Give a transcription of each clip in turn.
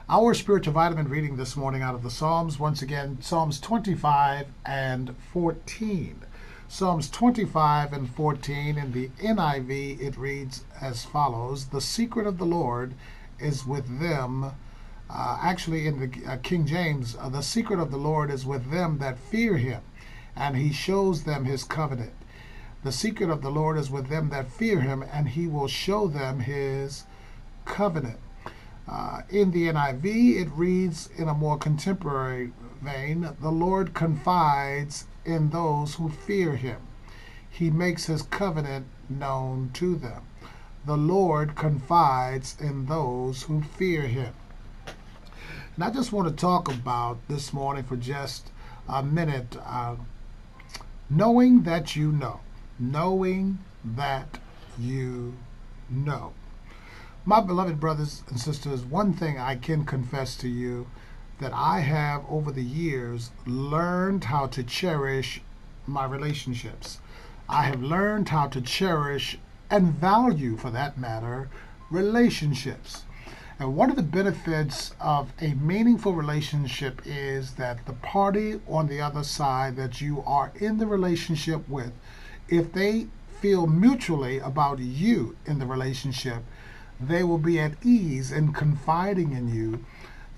Our spiritual vitamin reading this morning out of the Psalms, once again, Psalms 25 and 14. Psalms 25 and 14 in the NIV, it reads as follows: The secret of the Lord is with them. Actually, in the King James, the secret of the Lord is with them that fear him, and he shows them his covenant. The secret of the Lord is with them that fear him, and he will show them his covenant. In the NIV, it reads in a more contemporary vein: The Lord confides in those who fear him. He makes his covenant known to them. The Lord confides in those who fear him. And I just want to talk about this morning for just a minute, knowing that you know. Knowing that you know. My beloved brothers and sisters, one thing I can confess to you that I have over the years learned how to cherish my relationships. I have learned how to cherish and value, for that matter, relationships. And one of the benefits of a meaningful relationship is that the party on the other side that you are in the relationship with, if they feel mutually about you in the relationship, they will be at ease in confiding in you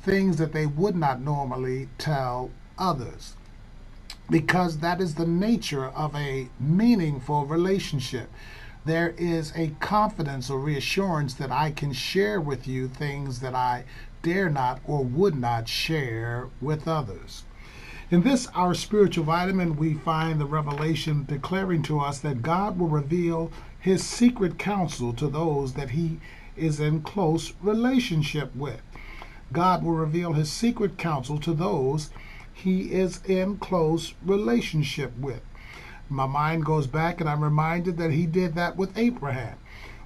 things that they would not normally tell others, because that is the nature of a meaningful relationship. There is a confidence or reassurance that I can share with you things that I dare not or would not share with others. In this, our spiritual vitamin, we find the revelation declaring to us that God will reveal his secret counsel to those that he is in close relationship with. God will reveal his secret counsel to those he is in close relationship with. My mind goes back and I'm reminded that he did that with Abraham.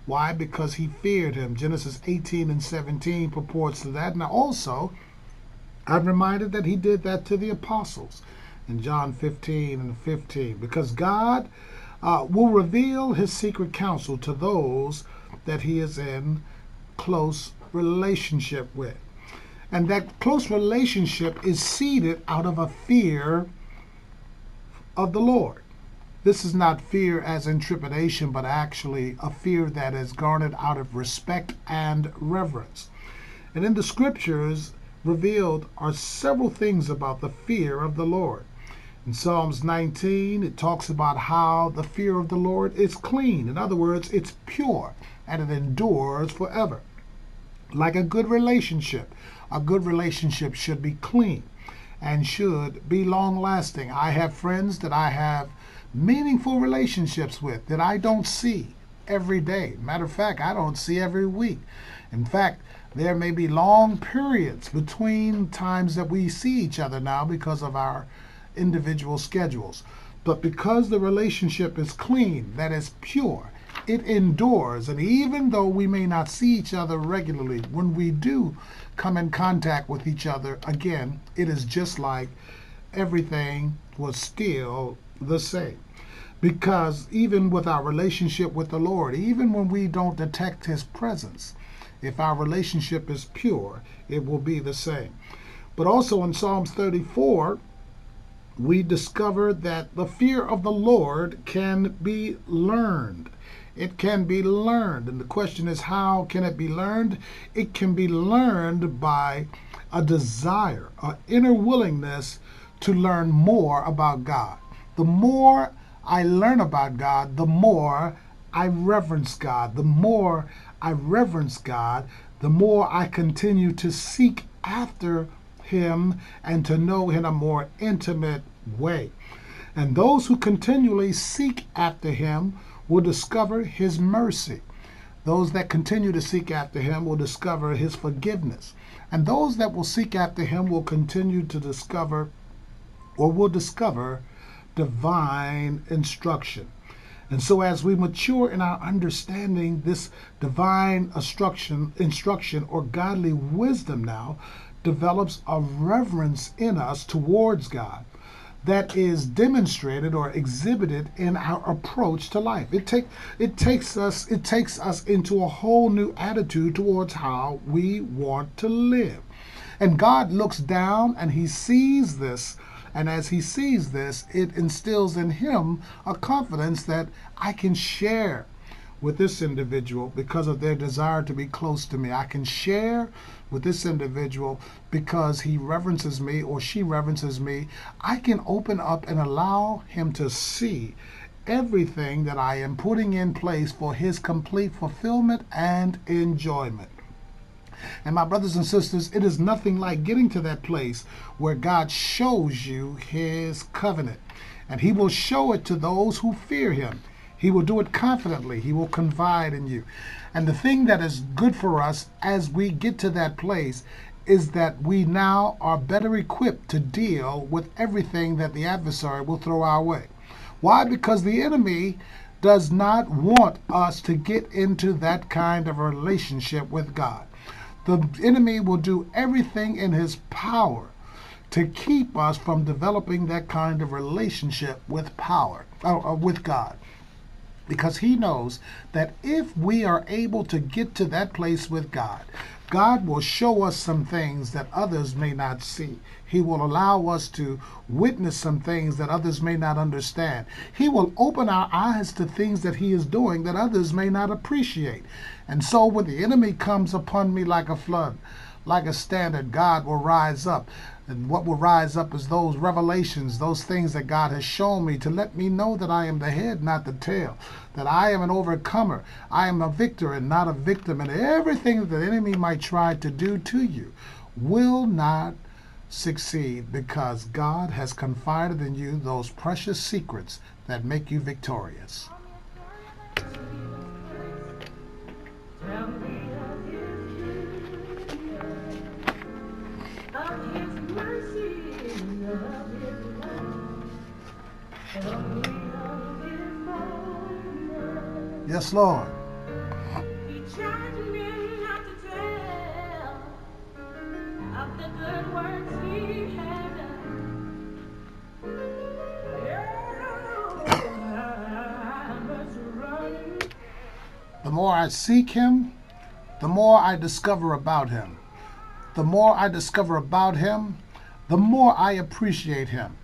Why? Because he feared him. Genesis 18 and 17 purports to that. And also, I'm reminded that he did that to the apostles in John 15 and 15. Because God will reveal his secret counsel to those that he is in close relationship with. And that close relationship is seeded out of a fear of the Lord. This is not fear as in trepidation, but actually a fear that is garnered out of respect and reverence. And in the scriptures revealed are several things about the fear of the Lord. In Psalms 19, it talks about how the fear of the Lord is clean. In other words, it's pure and it endures forever. Like a good relationship should be clean and should be long-lasting. I have friends that I have meaningful relationships with that I don't see every day. Matter of fact, I don't see every week. In fact, there may be long periods between times that we see each other now because of our individual schedules. But because the relationship is clean, that is pure, it endures. And even though we may not see each other regularly, when we do come in contact with each other again, it is just like everything was still the same. Because even with our relationship with the Lord, even when we don't detect his presence, if our relationship is pure, it will be the same. But also in Psalms 34, we discover that the fear of the Lord can be learned. It can be learned. And the question is, how can it be learned? It can be learned by a desire, an inner willingness to learn more about God. The more I learn about God, the more I reverence God. The more I reverence God, the more I continue to seek after him and to know in a more intimate way. And those who continually seek after him will discover his mercy. Those that continue to seek after him will discover his forgiveness. And those that will seek after him will continue to discover divine instruction. And so as we mature in our understanding, this divine instruction or godly wisdom now develops a reverence in us towards God that is demonstrated or exhibited in our approach to life. It takes us into a whole new attitude towards how we want to live. And God looks down and he sees this. And as he sees this, it instills in him a confidence that I can share with this individual because of their desire to be close to me. I can share with this individual because he reverences me or she reverences me. I can open up and allow him to see everything that I am putting in place for his complete fulfillment and enjoyment. And my brothers and sisters, it is nothing like getting to that place where God shows you his covenant. And he will show it to those who fear him. He will do it confidently. He will confide in you. And the thing that is good for us as we get to that place is that we now are better equipped to deal with everything that the adversary will throw our way. Why? Because the enemy does not want us to get into that kind of a relationship with God. The enemy will do everything in his power to keep us from developing that kind of relationship with with God. Because he knows that if we are able to get to that place with God, God will show us some things that others may not see. He will allow us to witness some things that others may not understand. He will open our eyes to things that he is doing that others may not appreciate. And so when the enemy comes upon me like a flood, like a standard, God will rise up. And what will rise up is those revelations, those things that God has shown me to let me know that I am the head, not the tail, that I am an overcomer. I am a victor and not a victim. And everything that the enemy might try to do to you will not succeed because God has confided in you those precious secrets that make you victorious. Yes, Lord. He charged me not to tell of the good works he had done. I must run. The more I seek him, the more I discover about him. The more I discover about him, the more I appreciate him.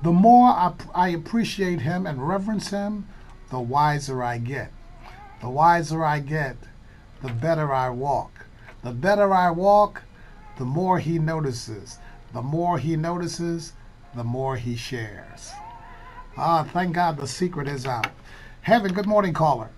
The more I appreciate him and reverence him, the wiser I get. The wiser I get, the better I walk. The better I walk, the more he notices. The more he notices, the more he shares. Thank God the secret is out. Heaven, good morning, caller.